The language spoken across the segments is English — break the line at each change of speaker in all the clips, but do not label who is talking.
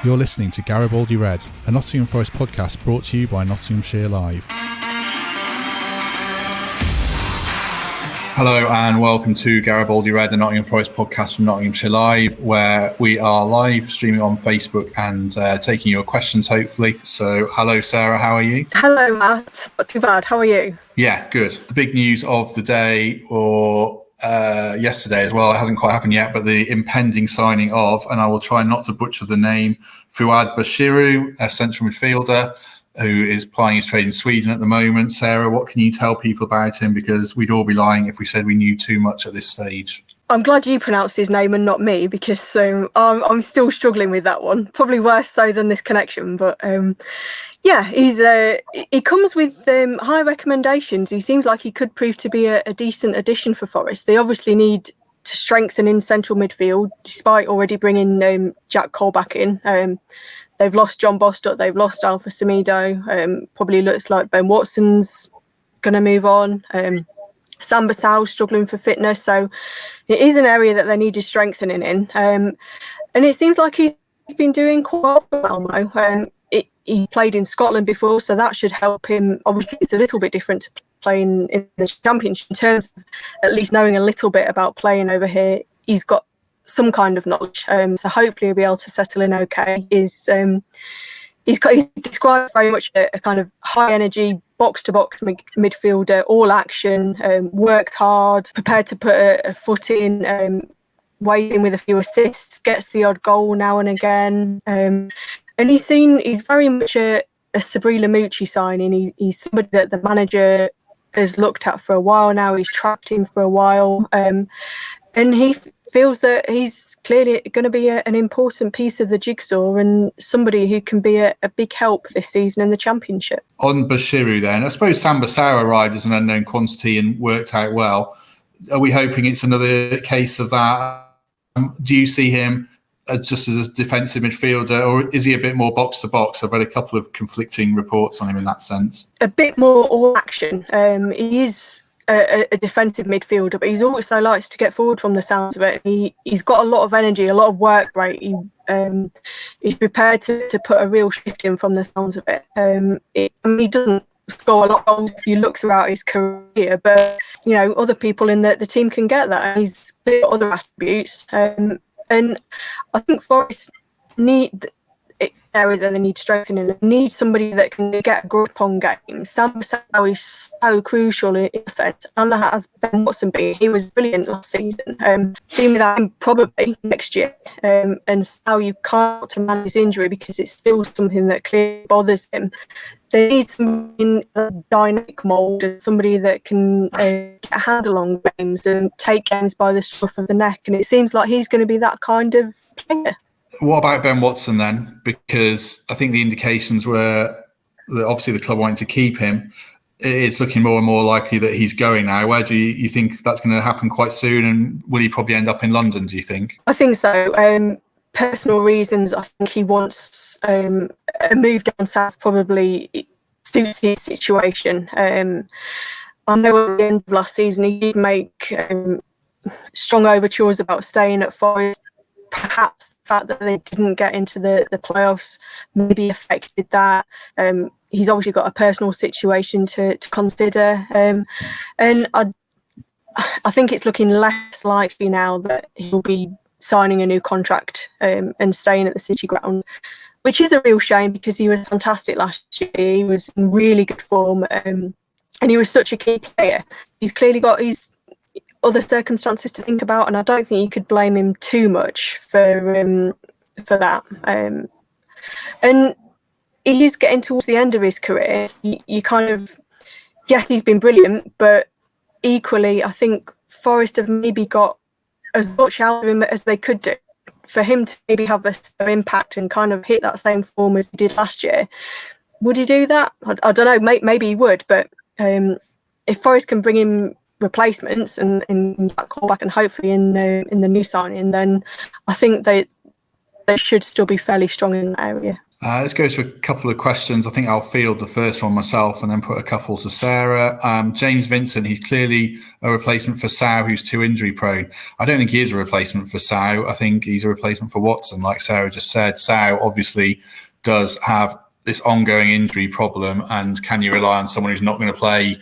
You're listening to Garibaldi Red, a Nottingham Forest podcast brought to you by Nottinghamshire Live. Hello and welcome to Garibaldi Red, the Nottingham Forest podcast from Nottinghamshire Live, where we are live streaming on Facebook and taking your questions, hopefully. So, hello, Sarah, how are you?
Hello, Matt. Not too bad. How are you?
Yeah, good. The big news of the day, or yesterday as well, it hasn't quite happened yet, but the impending signing of, and I will try not to butcher the name, Fouad Bachirou, a central midfielder who is plying his trade in Sweden at the moment. Sarah, what can you tell people about him? Because we'd all be lying if we said we knew too much at this stage.
I'm glad you pronounced his name and not me, because I'm still struggling with that one. Probably worse so than this connection, but yeah, he comes with high recommendations. He seems like he could prove to be a decent addition for Forest. They obviously need to strengthen in central midfield, despite already bringing Jack Cole back in. They've lost John Bostock, they've lost Alpha Samido. Probably looks like Ben Watson's going to move on. Sam Bassau's struggling for fitness, so it is an area that they needed strengthening in. And it seems like he's been doing quite well for Malmo. He played in Scotland before, so that should help him. Obviously, it's a little bit different to playing in the Championship in terms of at least knowing a little bit about playing over here. He's got some kind of knowledge, so hopefully he'll be able to settle in okay. He's described very much a kind of high energy box-to-box midfielder, all action, worked hard, prepared to put a foot in, weighed in with a few assists, gets the odd goal now and again. And he's very much a Sabri Lamucci signing. He's somebody that the manager has looked at for a while now. He's tracked him for a while. And he feels that he's clearly going to be an important piece of the jigsaw and somebody who can be a big help this season in the Championship.
On Bachirou then, I suppose Sam Bassau arrived as an unknown quantity and worked out well. Are we hoping it's another case of that? Do you see him just as a defensive midfielder, or is he a bit more box-to-box? I've read a couple of conflicting reports on him in that sense.
A bit more all-action. He is a defensive midfielder, but he also likes to get forward from the sounds of it. He's got a lot of energy, a lot of work rate. He's prepared to put a real shift in from the sounds of it. He doesn't score a lot of goals if you look throughout his career, but other people in the team can get that, and he's got other attributes. And I think Forest need area that they need strengthening. They need somebody that can get a grip on games. Sam Bassau is so crucial in a sense, and has Ben Watson been. He was brilliant last season. Seeing without him probably next year. And how you can't to manage his injury because it's still something that clearly bothers him. They need somebody in a dynamic mould and somebody that can get a handle on games and take games by the scruff of the neck. And it seems like he's going to be that kind of player.
What about Ben Watson then? Because I think the indications were that obviously the club wanted to keep him. It's looking more and more likely that he's going now. Where do you think that's going to happen quite soon? And will he probably end up in London, do you think?
I think so. Personal reasons, I think he wants a move down south probably suits his situation. I know at the end of last season he did make strong overtures about staying at Forest. Perhaps the fact that they didn't get into the playoffs maybe affected that. He's obviously got a personal situation to consider. And I think it's looking less likely now that he'll be signing a new contract and staying at the City Ground, which is a real shame because he was fantastic last year. He was in really good form and he was such a key player. He's clearly got his other circumstances to think about, and I don't think you could blame him too much for that. And he is getting towards the end of his career. You kind of, yes, he's been brilliant, but equally, I think Forest have maybe got as much out of him as they could do for him to maybe have an impact and kind of hit that same form as he did last year. Would he do that? I don't know. Maybe he would, but if Forest can bring him replacements and that callback and hopefully in the new signing, then I think they should still be fairly strong in that area.
Let's go to a couple of questions. I think I'll field the first one myself and then put a couple to Sarah. James Vincent, he's clearly a replacement for Sow, who's too injury prone. I don't think he is a replacement for Sow. I think he's a replacement for Watson, like Sarah just said. Sow obviously does have this ongoing injury problem, and can you rely on someone who's not going to play?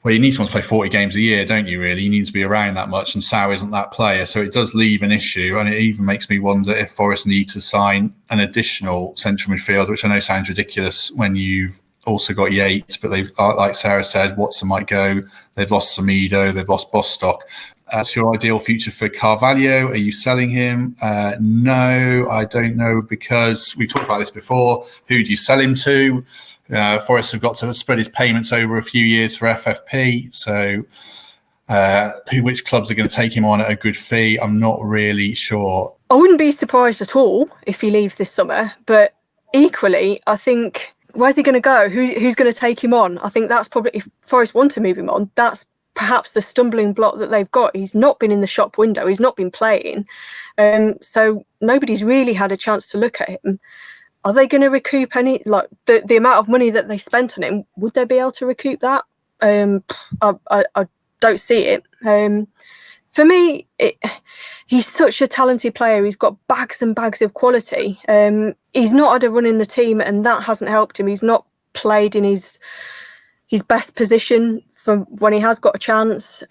Well, you need someone to play 40 games a year, don't you, really? You need to be around that much, and Sow isn't that player. So it does leave an issue, and it even makes me wonder if Forest need to sign an additional central midfielder, which I know sounds ridiculous when you've also got Yates, but they've, like Sarah said, Watson might go. They've lost Semedo, they've lost Bostock. What's your ideal future for Carvalho? Are you selling him? No, I don't know, because we talked about this before. Who do you sell him to? Forest have got to spread his payments over a few years for FFP. So which clubs are going to take him on at a good fee? I'm not really sure.
I wouldn't be surprised at all if he leaves this summer. But equally, I think, where's he going to go? Who's going to take him on? I think that's probably, if Forest want to move him on, that's perhaps the stumbling block that they've got. He's not been in the shop window. He's not been playing. So nobody's really had a chance to look at him. Are they going to recoup any, like the amount of money that they spent on him? Would they be able to recoup that? I don't see it. For me, he's such a talented player. He's got bags and bags of quality. He's not had a run in the team, and that hasn't helped him. He's not played in his best position from when he has got a chance.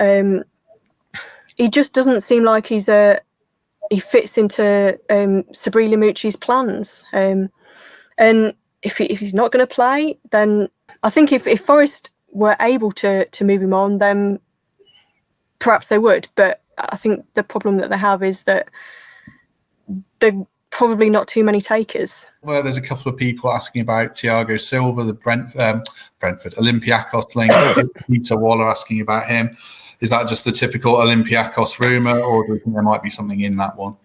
He just doesn't seem like he fits into Sabri Lamucci's plans. And if he's not going to play, then I think if Forest were able to move him on, then perhaps they would. But I think the problem that they have is that there are probably not too many takers.
Well, there's a couple of people asking about Thiago Silva, the Brentford Olympiacos link. Peter Waller asking about him. Is that just the typical Olympiacos rumour, or do you think there might be something in that one?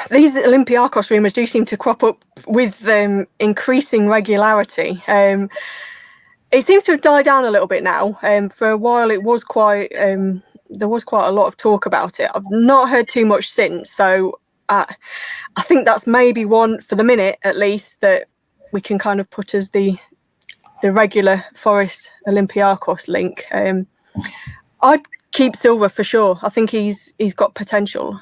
These Olympiacos rumours do seem to crop up with increasing regularity. It seems to have died down a little bit now. For a while, it was quite there was quite a lot of talk about it. I've not heard too much since, so I think that's maybe one, for the minute at least, that we can kind of put as the regular Forest Olympiacos link. I'd keep Silva for sure. I think he's got potential.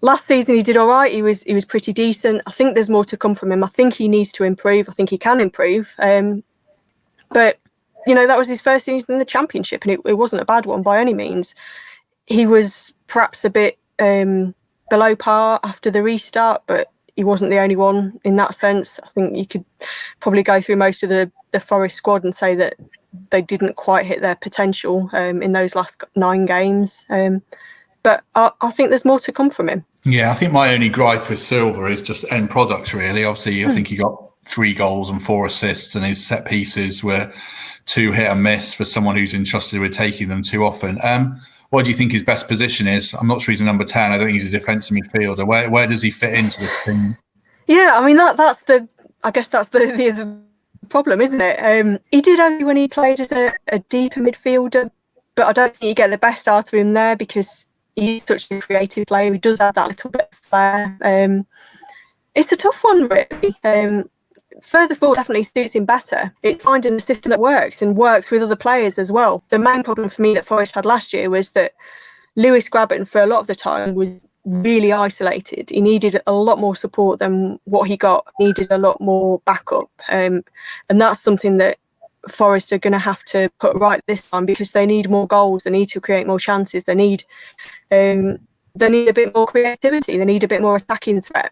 Last season he did all right. He was pretty decent. I think there's more to come from him. I think he needs to improve. I think he can improve. But that was his first season in the Championship, and it wasn't a bad one by any means. He was perhaps a bit below par after the restart, but he wasn't the only one in that sense. I think you could probably go through most of the Forest squad and say that they didn't quite hit their potential in those last 9 games. But I think there's more to come from him.
Yeah, I think my only gripe with Silva is just end products, really. Obviously, I think he got 3 goals and 4 assists, and his set pieces were 2 hit and miss for someone who's entrusted with taking them too often. What do you think his best position is? I'm not sure he's a number 10. I don't think he's a defensive midfielder. Where does he fit into the team?
Yeah, I mean that's the problem, isn't it? He did only when he played as a deeper midfielder, but I don't think you get the best out of him there because he's such a creative player. He does have that little bit of flair. It's a tough one, really. Further forward definitely suits him better. It's finding a system that works and works with other players as well. The main problem for me that Forest had last year was that Lewis Grabban, for a lot of the time, was really isolated. He needed a lot more support than what he got. He needed a lot more backup. And that's something that Forest are going to have to put right this time, because they need more goals. They need to create more chances. They need a bit more creativity. They need a bit more attacking threat.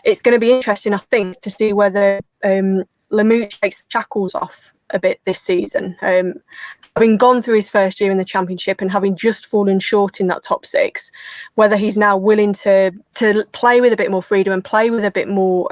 It's going to be interesting, I think, to see whether Lamouche takes the shackles off a bit this season. Having gone through his first year in the Championship and having just fallen short in that top 6, whether he's now willing to play with a bit more freedom and play with a bit more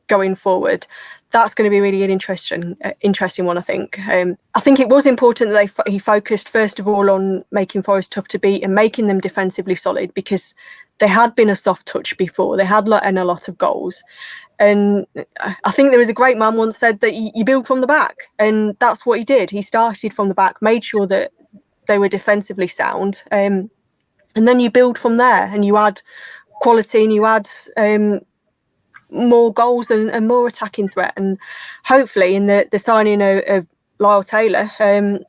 going forward. That's going to be really an interesting one, I think. I think it was important that he focused, first of all, on making Forest tough to beat and making them defensively solid, because they had been a soft touch before. They had let in a lot of goals. And I think there was a great man once said that you build from the back. And that's what he did. He started from the back, made sure that they were defensively sound. And then you build from there, and you add quality, and you add more goals and more attacking threat. And hopefully in the signing of Lyle Taylor,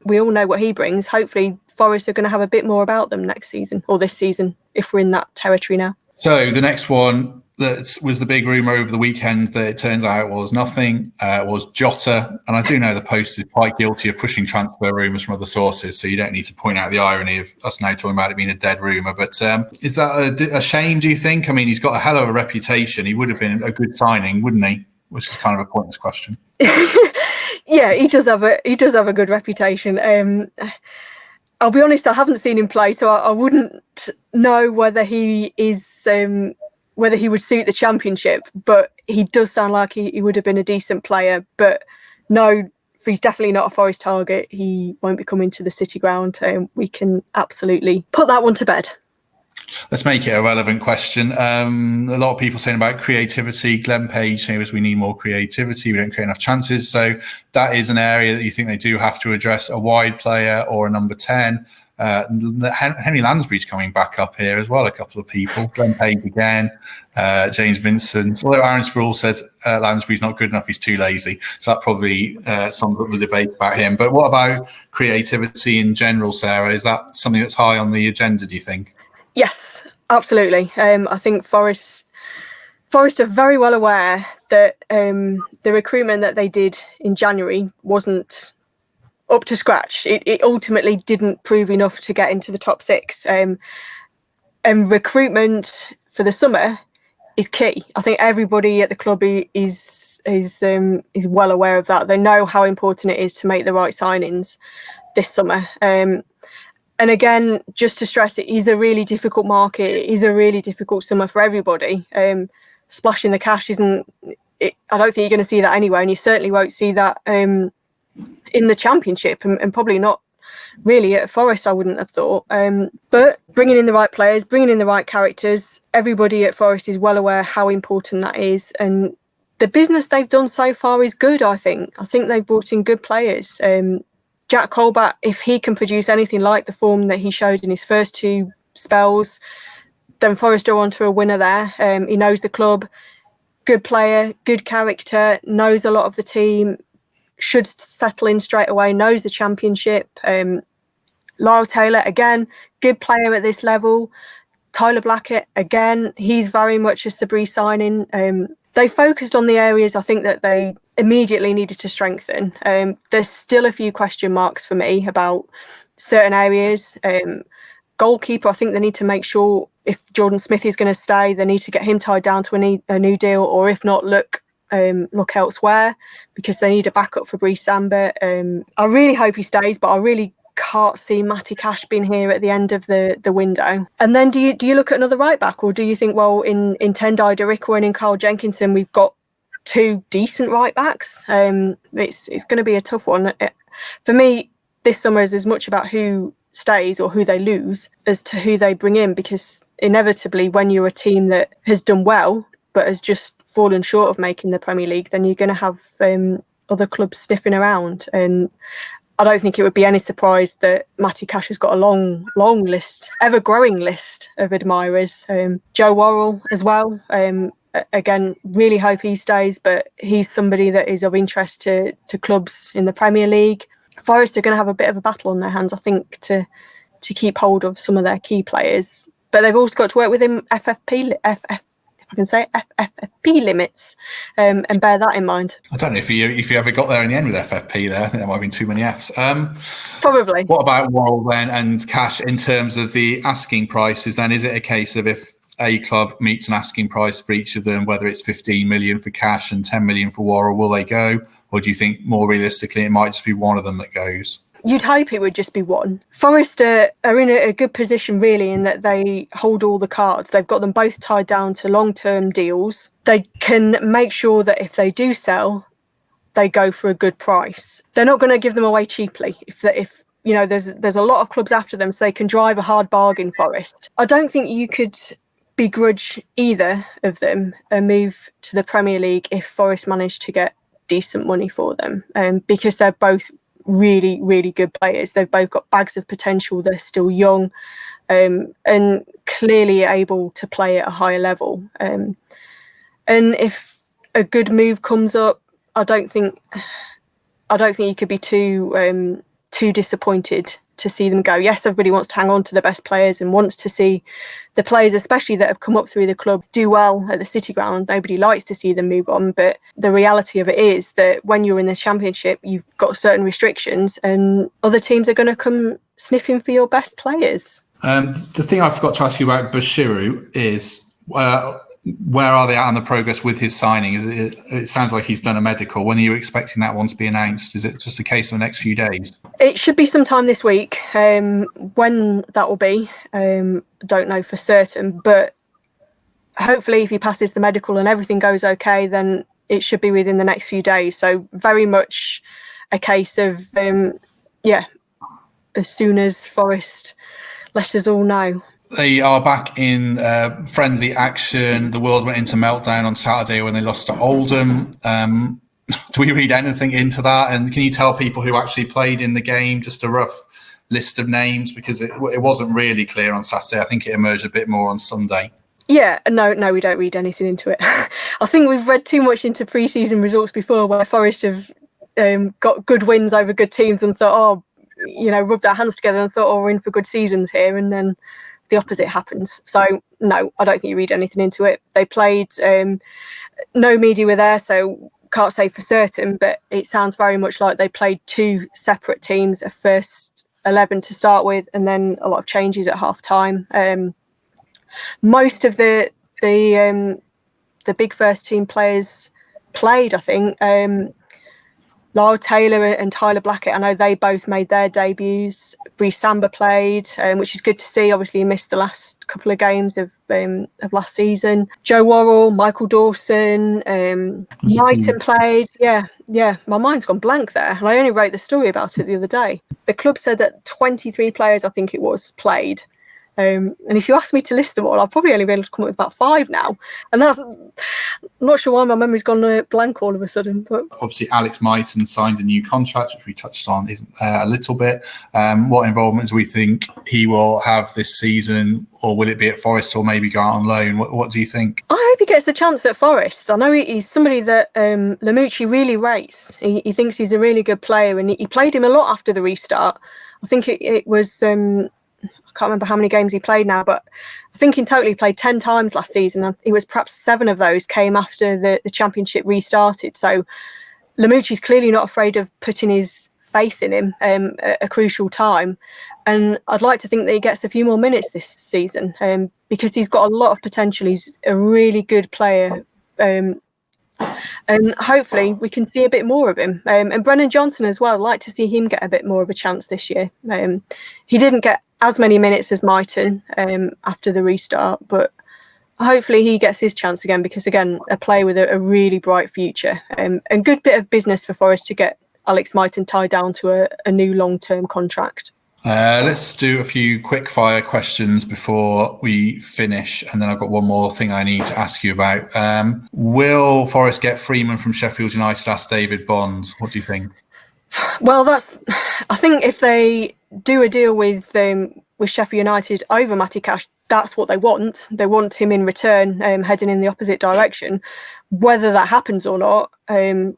we all know what he brings. Hopefully Forest are going to have a bit more about them next season, or this season, if we're in that territory now.
So the next one that was the big rumour over the weekend that it turns out was nothing, was Jota. And I do know the Post is quite guilty of pushing transfer rumours from other sources, so you don't need to point out the irony of us now talking about it being a dead rumour. But is that a shame, do you think? I mean, he's got a hell of a reputation. He would have been a good signing, wouldn't he? Which is kind of a pointless question.
Yeah, he does have a good reputation. I'll be honest, I haven't seen him play, so I wouldn't know whether he is whether he would suit the Championship. But he does sound like he would have been a decent player. But no, he's definitely not a Forest target. He won't be coming to the City ground. We can absolutely put that one to bed.
Let's make it a relevant question. A lot of people saying about creativity. Glenn Page saying we need more creativity. We don't create enough chances. So that is an area that you think they do have to address, a wide player or a number 10. Henry Lansbury's coming back up here as well, a couple of people. Glenn Page again, James Vincent. Although Aaron Sproul says Lansbury's not good enough, he's too lazy. So that probably sums up the debate about him. But what about creativity in general, Sarah? Is that something that's high on the agenda, do you think?
Yes, absolutely. I think Forest are very well aware that the recruitment that they did in January wasn't up to scratch. It ultimately didn't prove enough to get into the top 6. And recruitment for the summer is key. I think everybody at the club is well aware of that. They know how important it is to make the right signings this summer. And again, just to stress, it is a really difficult market. It is a really difficult summer for everybody. Splashing the cash isn't. I don't think you're going to see that anywhere, and you certainly won't see that in the Championship, and probably not really at Forest. I wouldn't have thought. But bringing in the right players, bringing in the right characters, everybody at Forest is well aware how important that is, and the business they've done so far is good. I think they've brought in good players. Jack Colbert, if he can produce anything like the form that he showed in his first 2 spells, then Forest are onto a winner there. He knows the club, good player, good character, knows a lot of the team, should settle in straight away, knows the Championship. Lyle Taylor, again, good player at this level. Tyler Blackett, again, he's very much a Sabri signing. They focused on the areas I think that they immediately needed to strengthen. There's still a few question marks for me about certain areas. Goalkeeper, I think they need to make sure if Jordan Smith is going to stay, they need to get him tied down to a new deal, or if not, look elsewhere, because they need a backup for Brice Samba. I really hope he stays, but I really can't see Matty Cash being here at the end of the window. And then do you look at another right back, or do you think, well, in Tendai Derico and in Carl Jenkinson, we've got 2 decent right backs? It's going to be a tough one. For me, this summer is as much about who stays or who they lose as to who they bring in, because inevitably when you're a team that has done well but has just fallen short of making the Premier League, then you're going to have other clubs sniffing around. And I don't think it would be any surprise that Matty Cash has got a long list, ever-growing list of admirers. Joe Worrell as well. Again, really hope he stays, but he's somebody that is of interest to clubs in the Premier League. Forest are going to have a bit of a battle on their hands, I think, to keep hold of some of their key players. But they've also got to work within FFP limits, and bear that in mind.
I don't know if you ever got there in the end with FFP there. I think there might have been too many Fs.
Probably.
What about Worrell then and Cash in terms of the asking prices then? Is it a case of if a club meets an asking price for each of them, whether it's 15 million for Cash and 10 million for Worrell, will they go? Or do you think more realistically it might just be one of them that goes?
You'd hope it would just be one. Forest are in a good position, really, in that they hold all the cards. They've got them both tied down to long-term deals. They can make sure that if they do sell, they go for a good price. They're not going to give them away cheaply. If you know, there's a lot of clubs after them, so they can drive a hard bargain, Forest. I don't think you could begrudge either of them a move to the Premier League if Forest managed to get decent money for them, because they're both really, really good players. They've both got bags of potential. They're still young, and clearly able to play at a higher level. And if a good move comes up, I don't think you could be too disappointed to see them go. Yes, everybody wants to hang on to the best players and wants to see the players, especially that have come up through the club, do well at the City Ground. Nobody likes to see them move on, but the reality of it is that when you're in the Championship, you've got certain restrictions and other teams are going to come sniffing for your best players.
The thing I forgot to ask you about Bachirou is where are they at on the progress with his signing? It sounds like he's done a medical. When are you expecting that one to be announced? Is it just a case of the next few days?
It should be sometime this week. When that will be, don't know for certain. But hopefully, if he passes the medical and everything goes okay, then it should be within the next few days. So very much a case of, as soon as Forest let us all know.
They are back in friendly action. The world went into meltdown on Saturday when they lost to Oldham. Do we read anything into that? And can you tell people who actually played in the game, just a rough list of names? Because it wasn't really clear on Saturday. I think it emerged a bit more on Sunday.
Yeah, no, we don't read anything into it. I think we've read too much into pre-season results before where Forest have got good wins over good teams and thought, rubbed our hands together and thought, we're in for good seasons here. And then the opposite happens. So no, I don't think you read anything into it. They played, no media were there, so can't say for certain, but it sounds very much like they played two separate teams, a first 11 to start with, and then a lot of changes at half time. Most of the big first team players played, I think. Lyle Taylor and Tyler Blackett, I know they both made their debuts. Bree Samba played, which is good to see. Obviously, he missed the last couple of games of last season. Joe Worrell, Michael Dawson, Knighton played. Yeah. My mind's gone blank there. And I only wrote the story about it the other day. The club said that 23 players, I think it was, played. And if you ask me to list them all, I'll probably only be able to come up with about 5 now. And I'm not sure why my memory's gone blank all of a sudden. But
obviously, Alex Myton signed a new contract, which we touched on a little bit. What involvement do we think he will have this season, or will it be at Forest, or maybe go out on loan? What do you think?
I hope he gets a chance at Forest. I know he's somebody that Lamucci really rates. He thinks he's a really good player, and he played him a lot after the restart. I think it was... I can't remember how many games he played now, but I think in total he played 10 times last season. And it was perhaps 7 of those came after the Championship restarted. So Lamucci's clearly not afraid of putting his faith in him at a crucial time. And I'd like to think that he gets a few more minutes this season because he's got a lot of potential. He's a really good player. And hopefully we can see a bit more of him. And Brennan Johnson as well, I'd like to see him get a bit more of a chance this year. He didn't get as many minutes as Myton after the restart, but hopefully he gets his chance again because, again, a player with a really bright future. And good bit of business for Forest to get Alex Myton tied down to a new long-term contract.
Let's do a few quick fire questions before we finish, and then I've got one more thing I need to ask you about. Will Forest get Freeman from Sheffield United? Asked David Bonds. What do you think?
Well, I think if they do a deal with Sheffield United over Matty Cash, that's what they want. They want him in return, heading in the opposite direction. Whether that happens or not, I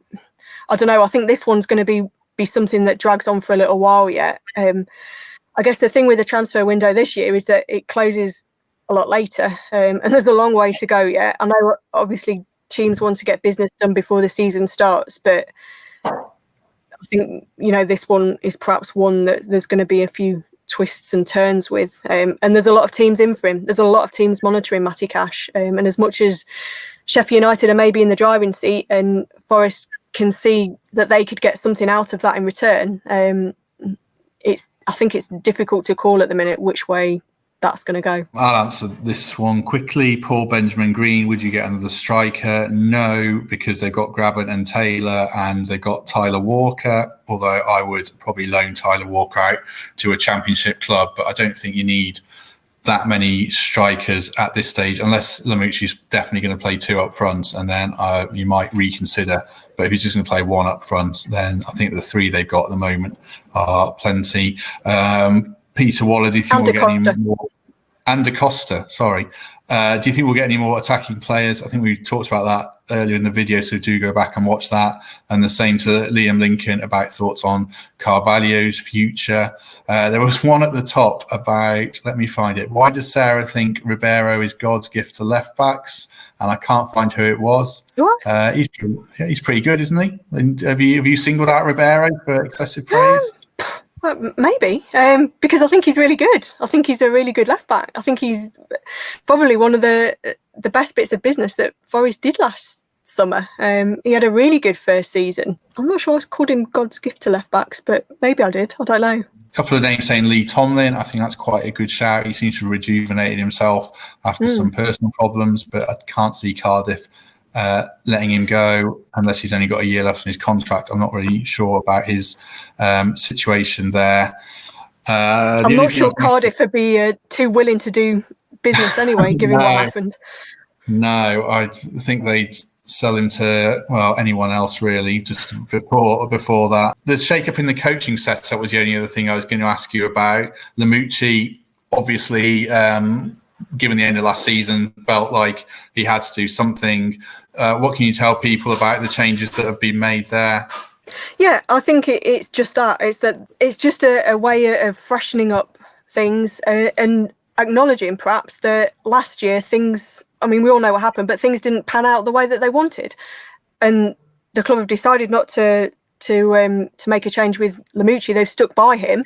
don't know. I think this one's going to be something that drags on for a little while yet. I guess the thing with the transfer window this year is that it closes a lot later, and there's a long way to go yet. I know obviously teams want to get business done before the season starts, but I think this one is perhaps one that there's going to be a few twists and turns with, and there's a lot of teams in for him. There's a lot of teams monitoring Matty Cash, and as much as Sheffield United are maybe in the driving seat and Forest can see that they could get something out of that in return, I think it's difficult to call at the minute which way that's going to go.
I'll answer this one quickly. Paul Benjamin Green, would you get another striker? No, because they've got Grabban and Taylor and they've got Tyler Walker, although I would probably loan Tyler Walker out to a Championship club, but I don't think you need that many strikers at this stage, unless Lamucci's definitely going to play 2 up front, and then you might reconsider. But if he's just going to play 1 up front, then I think the 3 they've got at the moment are plenty. Peter Waller, do you think we'll get any more? And Da Costa, sorry. Do you think we'll get any more attacking players? I think we talked about that earlier in the video, so do go back and watch that. And the same to Liam Lincoln about thoughts on Carvalho's future. There was one at the top about, let me find it. Why does Sarah think Ribeiro is God's gift to left backs? And I can't find who it was. He's pretty good, isn't he? And have you singled out Ribeiro for excessive praise?
Well, maybe, because I think he's really good. I think he's a really good left back. I think he's probably one of the best bits of business that Forest did last summer. He had a really good first season. I'm not sure I called him God's gift to left backs, but maybe I did. I don't know.
A couple of names saying Lee Tomlin. I think that's quite a good shout. He seems to have rejuvenated himself after some personal problems, but I can't see Cardiff letting him go unless he's only got a year left on his contract. I'm not really sure about his situation there.
I'm not sure Cardiff would be too willing to do business anyway, given what happened.
No, I think they'd sell him to, well, anyone else really, just before that. The shake-up in the coaching setup was the only other thing I was going to ask you about. Lamucci, obviously, given the end of last season, felt like he had to do something. What can you tell people about the changes that have been made there?
Yeah, I think it's just that. It's just a way of freshening up things and acknowledging perhaps that last year things, I mean, we all know what happened, but things didn't pan out the way that they wanted. And the club have decided not to make a change with Lamucci. They've stuck by him.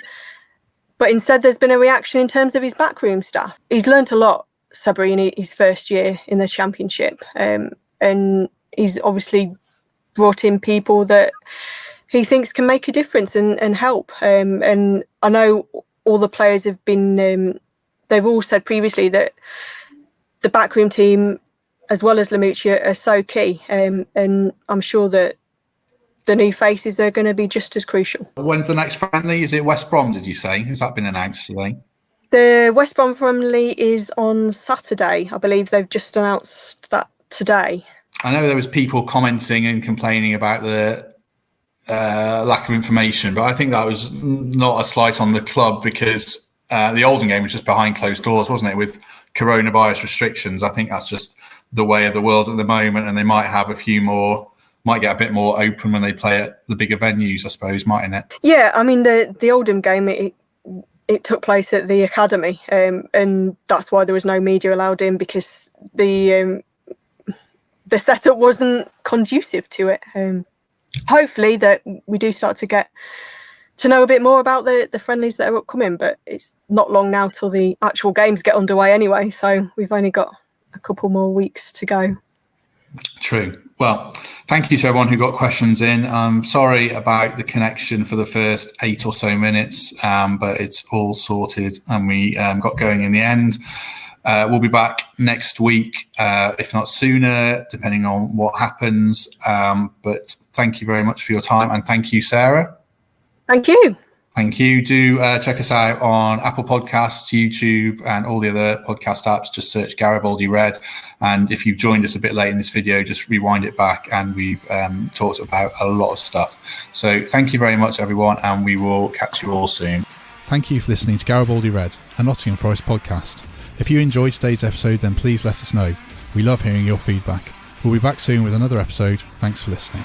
But instead, there's been a reaction in terms of his backroom staff. He's learnt a lot, Sabri, in his first year in the Championship. And he's obviously brought in people that he thinks can make a difference and help. And I know all the players have been, they've all said previously that the backroom team, as well as Lamucci, are so key. And I'm sure that the new faces are going to be just as crucial.
When's the next friendly? Is it West Brom, did you say? Has that been announced today?
The West Brom friendly is on Saturday. I believe they've just announced that today.
I know there was people commenting and complaining about the lack of information, but I think that was not a slight on the club because the Oldham game was just behind closed doors, wasn't it, with coronavirus restrictions. I think that's just the way of the world at the moment, and they might have might get a bit more open when they play at the bigger venues, I suppose, mightn't it? Yeah,
I mean, the Oldham game, it took place at the academy, and that's why there was no media allowed in, because the setup wasn't conducive to it. Hopefully that we do start to get to know a bit more about the friendlies that are upcoming, but it's not long now till the actual games get underway anyway, so we've only got a couple more weeks to go.
True. Well, thank you to everyone who got questions in. I'm sorry about the connection for the first 8 or so minutes, but it's all sorted and we got going in the end. We'll be back next week, if not sooner, depending on what happens. But thank you very much for your time, and thank you, Sarah.
Thank you.
Thank you. Do check us out on Apple Podcasts, YouTube, and all the other podcast apps. Just search Garibaldi Red. And if you've joined us a bit late in this video, just rewind it back, and we've talked about a lot of stuff. So thank you very much, everyone, and we will catch you all soon. Thank you for listening to Garibaldi Red, a Nottingham Forest podcast. If you enjoyed today's episode, then please let us know. We love hearing your feedback. We'll be back soon with another episode. Thanks for listening.